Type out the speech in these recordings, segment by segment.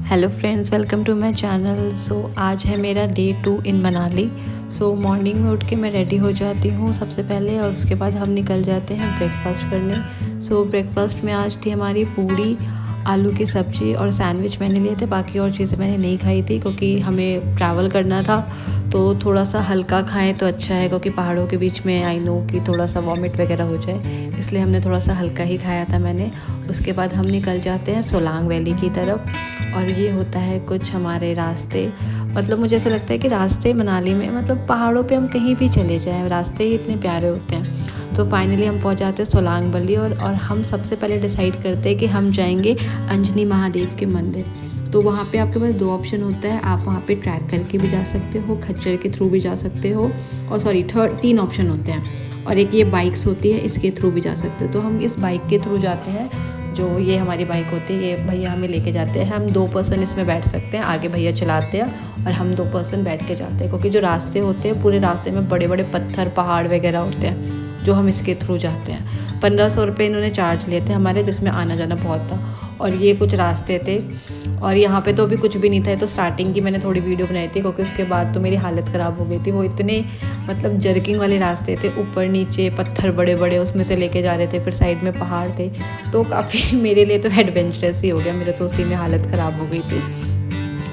Hello friends, welcome to my channel. आज है मेरा डे 2 इन मनाली। मॉर्निंग में उठ के मैं रेडी हो जाती हूँ सबसे पहले, और उसके बाद हम निकल जाते हैं ब्रेकफास्ट करने। ब्रेकफास्ट में आज थी हमारी पूड़ी, आलू की सब्ज़ी और सैंडविच मैंने लिए थे। बाकी और चीज़ें मैंने नहीं खाई थी क्योंकि हमें ट्रैवल करना था, तो थोड़ा सा हल्का खाएं तो अच्छा है, क्योंकि पहाड़ों के बीच में आई नो कि थोड़ा सा वॉमिट वगैरह हो जाए, इसलिए हमने थोड़ा सा हल्का ही खाया था मैंने। उसके बाद हम निकल जाते हैं सोलांग वैली की तरफ, और ये होता है कुछ हमारे रास्ते। मतलब मुझे ऐसा लगता है कि रास्ते मनाली में, मतलब पहाड़ों पे हम कहीं भी चले जाएं, रास्ते ही इतने प्यारे होते हैं। तो फाइनली हम पहुंच जाते हैं सोलांग वैली, और हम सबसे पहले डिसाइड करते हैं कि हम जाएंगे अंजनी महादेव के मंदिर। तो वहाँ पे आपके पास 2 ऑप्शन होता है, आप वहाँ पे ट्रैक करके भी जा सकते हो, खच्चर के थ्रू भी जा सकते हो, और 3 ऑप्शन होते हैं, और एक ये बाइक्स होती है, इसके थ्रू भी जा सकते हो। तो हम इस बाइक के थ्रू जाते हैं, जो ये हमारी बाइक होती है, ये भैया हमें लेके जाते हैं। हम 2 पर्सन इसमें बैठ सकते हैं, आगे भैया चलाते हैं और हम 2 पर्सन बैठ के जाते हैं, क्योंकि जो रास्ते होते हैं पूरे रास्ते में बड़े बड़े पत्थर पहाड़ वगैरह होते हैं, जो हम इसके थ्रू जाते हैं। 1500 रुपये इन्होंने चार्ज लिए थे हमारे, जिसमें आना जाना बहुत था। और ये कुछ रास्ते थे, और यहाँ पे तो अभी कुछ भी नहीं था। तो स्टार्टिंग की मैंने थोड़ी वीडियो बनाई थी, क्योंकि उसके बाद तो मेरी हालत ख़राब हो गई थी। वो इतने मतलब जर्किंग वाले रास्ते थे, ऊपर नीचे पत्थर बड़े बड़े उसमें से लेके जा रहे थे, फिर साइड में पहाड़ थे, तो काफ़ी मेरे लिए तो एडवेंचरस ही हो गया। मेरे तो उसी में हालत ख़राब हो गई थी,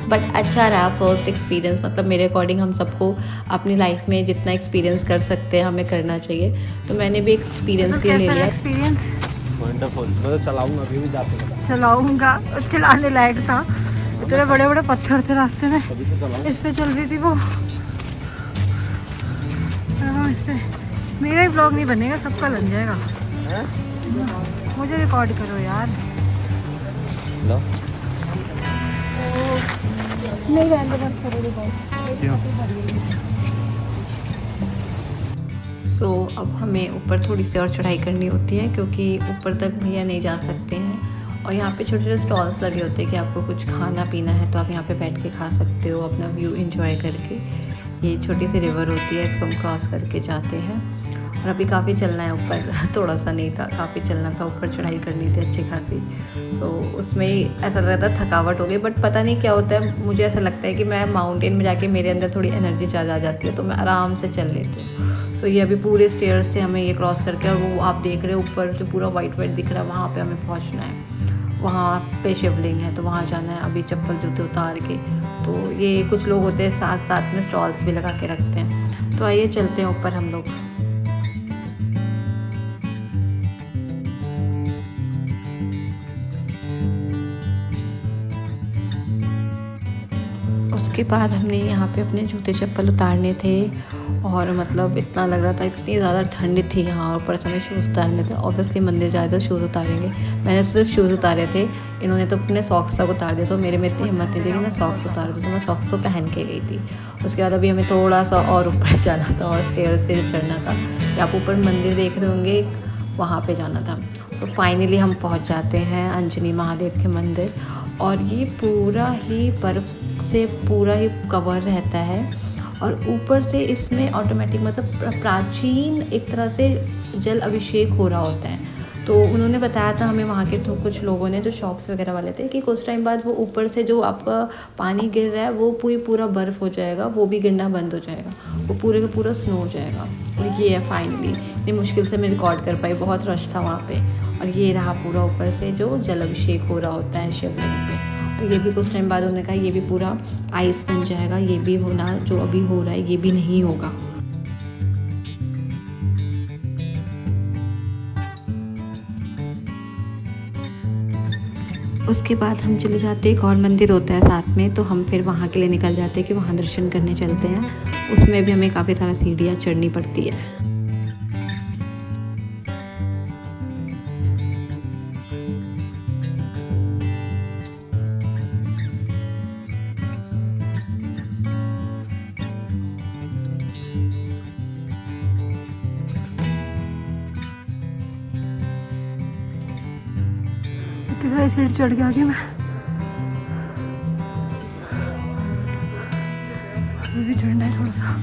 बट अच्छा रहा फर्स्ट एक्सपीरियंस। मतलब मेरे अकॉर्डिंग हम सबको अपनी लाइफ में जितना एक्सपीरियंस कर सकते हैं हमें करना चाहिए, तो मैंने भी एक एक्सपीरियंस के लिए ले लिया। Experience wonderful. मैं तो चलाऊंगा, अभी भी जाते चलाऊंगा, चलाने लायक था। इतने बड़े बड़े पत्थर थे रास्ते में, अभी तो चलाऊं। इस पे चल रही थी वो। हाँ, इस पे मेरा ही ब्लॉग नहीं बनेगा, सबका बन जाएगा। मुझे रिकॉर्ड करो यार। लो नहीं रहने बस करो रिकॉर्ड। अब हमें ऊपर थोड़ी सी और चढ़ाई करनी होती है, क्योंकि ऊपर तक भैया नहीं जा सकते हैं। और यहाँ पे छोटे छोटे स्टॉल्स लगे होते हैं कि आपको कुछ खाना पीना है तो आप यहाँ पे बैठ के खा सकते हो, अपना व्यू एंजॉय करके। ये छोटी सी रिवर होती है, इसको हम क्रॉस करके जाते हैं। और अभी काफ़ी चलना है ऊपर थोड़ा सा नहीं था, काफ़ी चलना था, ऊपर चढ़ाई करनी थी अच्छी खासी। उसमें ही ऐसा लग रहा था थकावट हो गई, बट पता नहीं क्या होता है, मुझे ऐसा लगता है कि मैं माउंटेन में जाके मेरे अंदर थोड़ी एनर्जी ज़्यादा आ जाती है, तो मैं आराम से चल लेती हूँ। ये अभी पूरे स्टेयर्स से हमें ये क्रॉस करके, और वो आप देख रहे हो ऊपर जो पूरा वाइट वाइट दिख रहा है, वहाँ पे हमें पहुँचना है। वहाँ पे शिवलिंग है, तो वहाँ जाना है अभी चप्पल जूते उतार के। तो ये कुछ लोग होते हैं साथ साथ में स्टॉल्स भी लगा के रखते हैं। तो आइए चलते हैं ऊपर हम लोग। उसके बाद हमने यहाँ पे अपने जूते चप्पल उतारने थे, और मतलब इतना लग रहा था, इतनी ज़्यादा ठंड थी यहाँ, और ऊपर से हमें शूज़ उतारने थे। ऑब्वियसली मंदिर जाए तो शूज़ उतारेंगे। मैंने सिर्फ शूज़ उतारे थे, इन्होंने तो अपने सॉक्स तक उतार दिया, तो मेरे में इतनी हिम्मत नहीं थी कि मैं सॉक्स उतार दूँ, तो मैं सॉक्स तो पहन के गई थी। उसके बाद अभी हमें थोड़ा सा और ऊपर जाना था, और स्टेयर्स से चढ़ना था। आप ऊपर मंदिर देख रहे होंगे, वहाँ पर जाना था। फाइनली हम पहुँच जाते हैं अंजनी महादेव के मंदिर, और ये पूरा ही बर्फ़ से पूरा ही कवर रहता है, और ऊपर से इसमें ऑटोमेटिक मतलब प्राचीन एक तरह से जल अभिषेक हो रहा होता है। तो उन्होंने बताया था हमें वहाँ के, तो कुछ लोगों ने जो शॉप्स वगैरह वाले थे, कि कुछ टाइम बाद वो ऊपर से जो आपका पानी गिर रहा है वो पूरा बर्फ़ हो जाएगा, वो भी गिरना बंद हो जाएगा, वो पूरे का पूरा स्नो हो जाएगा। और ये है फाइनली, इतनी मुश्किल से मैं रिकॉर्ड कर पाई, बहुत रश था वहाँ पे। और ये रहा पूरा ऊपर से जो जल अभिषेक हो रहा होता है शिवलिंग पे। और ये भी कुछ टाइम बाद उन्होंने कहा ये भी पूरा आइस बन जाएगा, ये भी होना जो अभी हो रहा है ये भी नहीं होगा। उसके बाद हम चले जाते हैं, एक और मंदिर होता है साथ में, तो हम फिर वहाँ के लिए निकल जाते हैं कि वहाँ दर्शन करने चलते हैं। उसमें भी हमें काफ़ी सारा सीढ़ियाँ चढ़नी पड़ती है। इतनी सारी सीढ़ी चढ़ के आ गई मैं, अभी भी चढ़ना है थोड़ा सा।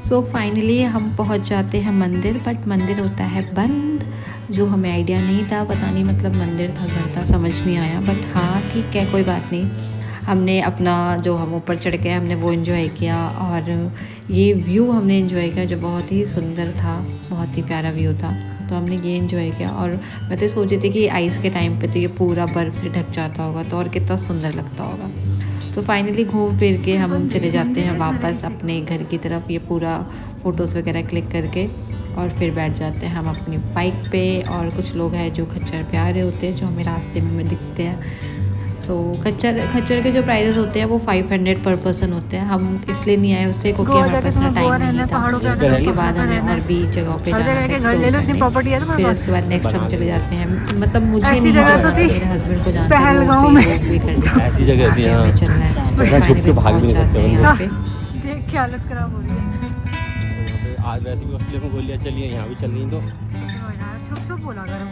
सो फाइनली हम पहुंच जाते हैं मंदिर, बट मंदिर होता है बंद, जो हमें आइडिया नहीं था, पता नहीं मतलब मंदिर था घर था समझ नहीं आया। बट हाँ ठीक है, कोई बात नहीं। हमने अपना जो हम ऊपर चढ़ के हमने वो एंजॉय किया, और ये व्यू हमने एंजॉय किया जो बहुत ही सुंदर था, बहुत ही प्यारा व्यू था। तो हमने ये एंजॉय किया, और मैं तो सोची थी कि आइस के टाइम पे तो ये पूरा बर्फ़ से ढक जाता होगा तो और कितना सुंदर लगता होगा। तो फाइनली घूम फिर के हम चले जाते हैं वापस अपने घर की तरफ, ये पूरा फ़ोटोज़ वगैरह क्लिक करके, और फिर बैठ जाते हैं हम अपनी बाइक पे। और कुछ लोग हैं जो खच्चर पे आ रहे होते हैं, जो हमें रास्ते में हमें दिखते हैं। सो खच्चर के जो प्राइजेस होते हैं वो 500 पर पर्सन होते हैं। हम इसलिए नहीं आए उससे क्योंकि हमारे पास ना टाइम नहीं था। फिर उसके बाद हमें और भी जगहों पे जाना था, घर ले लो, इतनी प्रॉपर्टी है तुम्हारे फिर पास। उसके बाद नेक्स्ट हम चले जाते हैं, मतलब मुझे ऐसी नहीं जगह तो जाना, थी मेरे हस्बैंड को जाना पहलगांव में। ऐसी जगह थी, हाँ। चलना है, इतना छुप के भाग भी नहीं सकते बंदे। यहाँ पे। देख के हालत खराब हो रही है। आज वैसे भी हॉस्टल में गोलियां चली हैं, यहाँ भी चल रही हैं। तो यार चुप चुप बोला करो।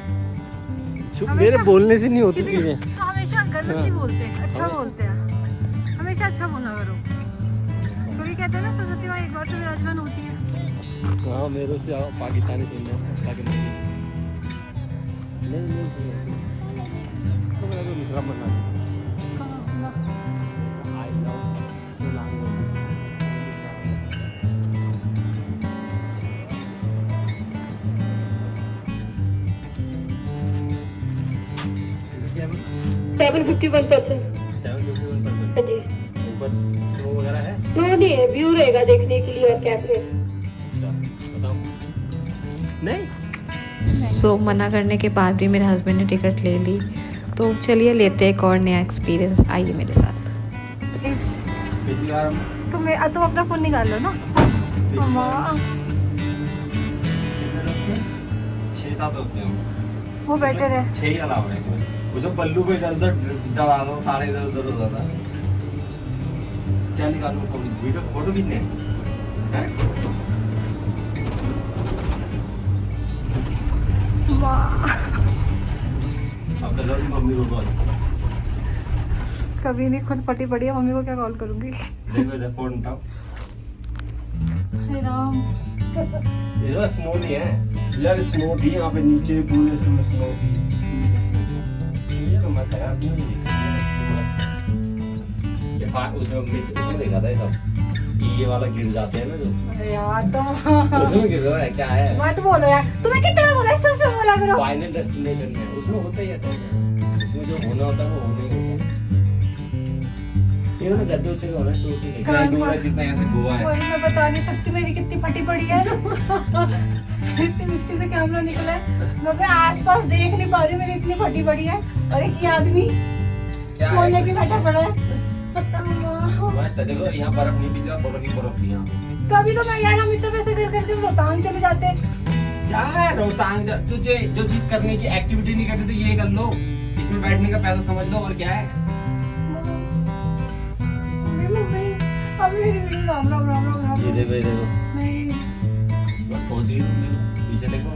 चुप, हमेशा- मेरे बोलने से नहीं होती चीजें। तो हमेशा गलत नहीं बोलते, अच्छा बोलते हैं। हमेशा अच्छा बोला करो, क्योंकि कहते हैं ना सरस्वती माँ एक बार तो विराजमान होती है। हाँ, मेरे से पाकिस्तानी सुनने पाकिस्तानी नहीं सुनिए तो मेरा तो निकला मना आई जाओ तो लांग 751%। 751%। हाँ जी, ऊपर स्नो वगैरह है? स्नो नहीं है, व्यू रहेगा देखने के लिए और कैफे। अच्छा, बताओ। नहीं सो मना करने के बाद भी मेरे हस्बैंड ने टिकट ले ली। तो चलिए लेते हैं एक और नया एक्सपीरियंस, आइए मेरे साथ। पिछली बार हम तुम अपना फोन निकाल लो ना। अम्मा, 6-7 होते हैं वो बेटर है। 6 ही अलाउ है उसमें। पल्लू को इधर उधर डरा लो, सारे इधर उधर हो जाता है। क्या निकालूं वीडियो फोटो कितने हैं? अब तो मम्मी को कॉल कभी नहीं, खुद फटी पड़ी है, मम्मी को क्या कॉल करूंगी। देखो इधर फोन उठाओ। हे राम, इसमें स्नो नहीं है यार, स्नो थी यहाँ पे नीचे पूरे स्नो थी। ये तो मत यार, उसमें देखा था ये सब, ये वाला गिर जाते हैं ना जो यार तो उसमें गिर रहा है। क्या है मैं तो बोलो यार, तुम्हें कितना बोला है, सब बोला करो। फाइनल डेस्टिनेशन है, उसमें होता ही ऐसा है। उसमें जो होना होता है वो होना ही होता है। ये तो गद्दे उतरे होना है तो ठीक है। गोवा कितना यहाँ से गोवा है, वही मैं बता नहीं सकती मेरी कितनी फटी पड़ी है। इतनी मुश्किल से कैमरा निकला है, मैं अपने आसपास देख नहीं पा रही हूँ, मेरी इतनी फटी पड़ी है। और एक ये आदमी क्या कोने है की बैठा पड़ा है। मस्त है। देखो यहाँ बर्फ नहीं पिघला, बर्फ ही बर्फ थी यहाँ पे। कभी तो मैं यार, हम इतना पैसे कर करके रोहतांग चले जाते। क्या है रोहतांग, तुझे जो चीज करने की एक्टिविटी नहीं करते तो ये कर लो, इसमें बैठने का पैसा समझ लो, और क्या है। अभी मेरी वीडियो राम राम राम राम राम। ये देखो नहीं, बस पहुंच गई तुम, पीछे देखो।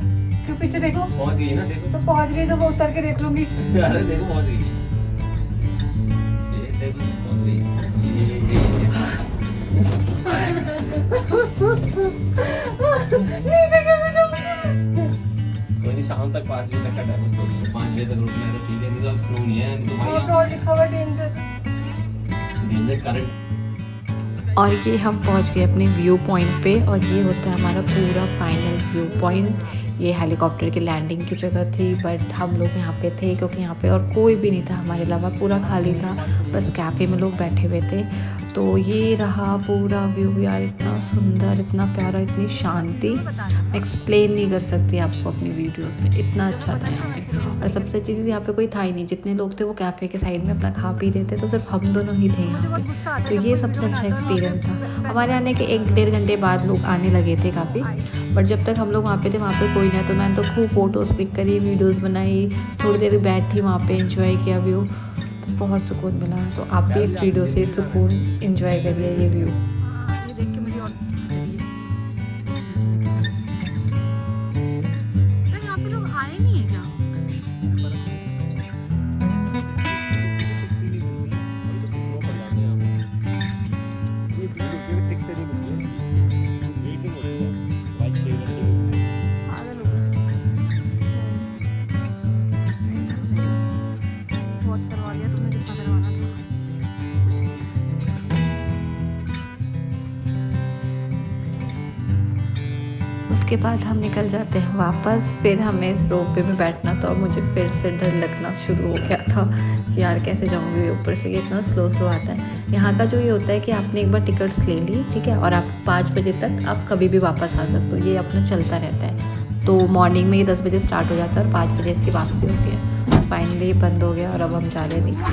क्यों पीछे देखो? पहुंच गई ना, देखो। तो पहुंच गई तो वो उतर के देख लूंगी। अरे देखो पहुंच गई, ये देखो पहुंच गई। ये कोई नहीं, शाम तक 5 बजे तक का टाइम है, 5 बजे तक रुकना है तो ठीक है, नहीं तो अब स्नो नहीं है, नहीं तो भाई यहाँ लिखा हुआ डेंजर। Danger current. और ये हम पहुंच गए अपने व्यू पॉइंट पे, और ये होता है हमारा पूरा फाइनल व्यू पॉइंट। ये हेलीकॉप्टर की लैंडिंग की जगह थी, बट हम लोग यहाँ पे थे क्योंकि यहाँ पे और कोई भी नहीं था हमारे अलावा, पूरा खाली था, बस कैफ़े में लोग बैठे हुए थे। तो ये रहा पूरा व्यू यार, इतना सुंदर, इतना प्यारा, इतनी शांति, एक्सप्लेन नहीं कर सकती आपको अपनी वीडियोस में, इतना अच्छा था यहाँ पे। और सबसे अच्छी चीज़ यहाँ पे कोई था ही नहीं, जितने लोग थे वो कैफ़े के साइड में अपना खा पी रहे थे, तो सिर्फ हम दोनों ही थे यहाँ पे। तो ये सबसे अच्छा एक्सपीरियंस था। हमारे आने के 1-1.5 घंटे बाद लोग आने लगे थे काफ़ी, बट जब तक हम लोग वहाँ पे थे वहाँ पे कोई नहीं, तो मैंने तो खूब फ़ोटोज़ क्लिक करी, वीडियोज़ बनाई, थोड़ी देर बैठी वहाँ पे, एंजॉय किया व्यू, तो बहुत सुकून मिला। तो आप भी इस वीडियो से सुकून एंजॉय करिए ये व्यू। ये देख के मुझे और यहाँ पे लोग आए नहीं है क्या? उसके बाद हम निकल जाते हैं वापस। फिर हमें इस रोपवे में बैठना था और मुझे फिर से डर लगना शुरू हो गया था कि यार कैसे जाऊँगी, ऊपर से ये इतना स्लो आता है। यहाँ का जो ये होता है कि आपने एक बार टिकट्स ले ली, ठीक है, और आप 5 बजे तक आप कभी भी वापस आ सकते हो, ये अपना चलता रहता है। तो मॉर्निंग में ये 10 बजे स्टार्ट हो जाता है और 5 बजे इसकी वापसी होती है। फाइनली बंद हो गया और अब हम जा रहे हैं नीचे।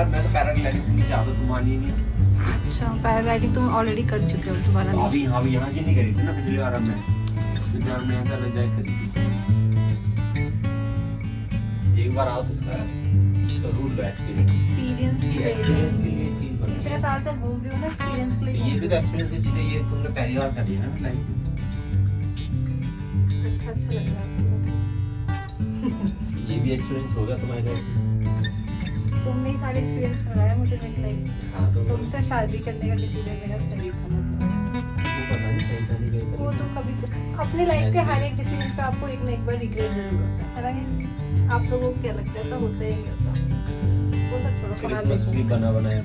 मैं तो पैराग्लाइडिंग से नीचे आता तुम मानी नहीं। अच्छा, पैराग्लाइडिंग तुम ऑलरेडी कर चुके हो दोबारा? अभी यहाँ की नहीं करी थी ना पिछली बार हमने ऐसा लग जाए करी थी। एक बार आओ तो उसका जरूर लो एक्सपीरियंस के लिए चीज बनी इतने साल से घूम रही हूँ ना, एक्सपीरियंस के लिए। ये भी तो एक्सपीरियंस की चीज है, ये तुमने पहली बार करी है ना लाइफ में। अच्छा लग रहा है। ये भी एक्सपीरियंस हो गया तुम्हारे लाइफ में। तुमने ही सारे एक्सपीरियंस कराया मुझे मेरी लाइफ। हाँ तो तुमसे शादी करने का डिसीजन मेरा सही था। पता नहीं सही था नहीं वो तो कभी अपनी लाइफ के हर एक डिसीजन पे आपको एक ना एक बार रिग्रेट जरूर होता है ना। आप लोगों को क्या लगता है ऐसा होता ही नहीं होता? वो सब छोड़ो, क्रिसमस ट्री बना बनाया।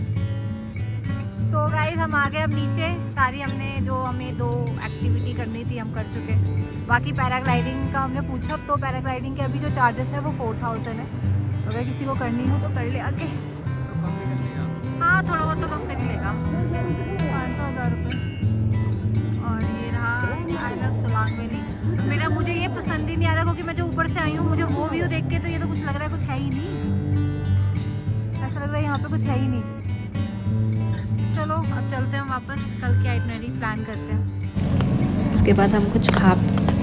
सो गाइस हम आ गए अब नीचे। सारी हमने जो हमें 2 एक्टिविटी करनी थी हम कर चुके। बाकी पैराग्लाइडिंग का हमने पूछा, तो पैराग्लाइडिंग के अभी जो चार्जेस है वो 4000 है। अगर किसी को करनी हो तो कर ले आगे। हाँ थोड़ा बहुत तो कम कर ही लेगा, 500-1000 रुपये। और ये रहा आई लव सोलांग वैली। मेरा मुझे ये पसंद ही नहीं आ रहा क्योंकि मैं जो ऊपर से आई हूँ, मुझे वो व्यू देख के तो ये तो कुछ लग रहा है कुछ है ही नहीं। ऐसा लग रहा है यहाँ पे कुछ है ही नहीं। चलो अब चलते हैं वापस, कल की आइटनरी प्लान करते हैं। उसके बाद हम कुछ खा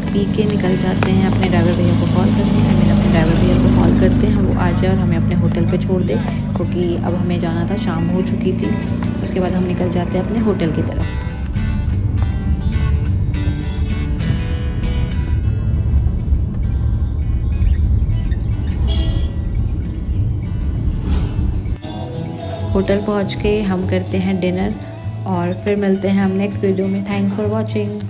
पी के निकल जाते हैं। अपने ड्राइवर भैया को कॉल करते हैं, मैंने अपने ड्राइवर भैया को कॉल करते हैं वो आ जाए और हमें अपने होटल पे छोड़ दे, क्योंकि अब हमें जाना था, शाम हो चुकी थी। उसके बाद हम निकल जाते हैं अपने होटल की तरफ। होटल पहुंच के हम करते हैं डिनर और फिर मिलते हैं हम नेक्स्ट वीडियो में। Thanks for watching.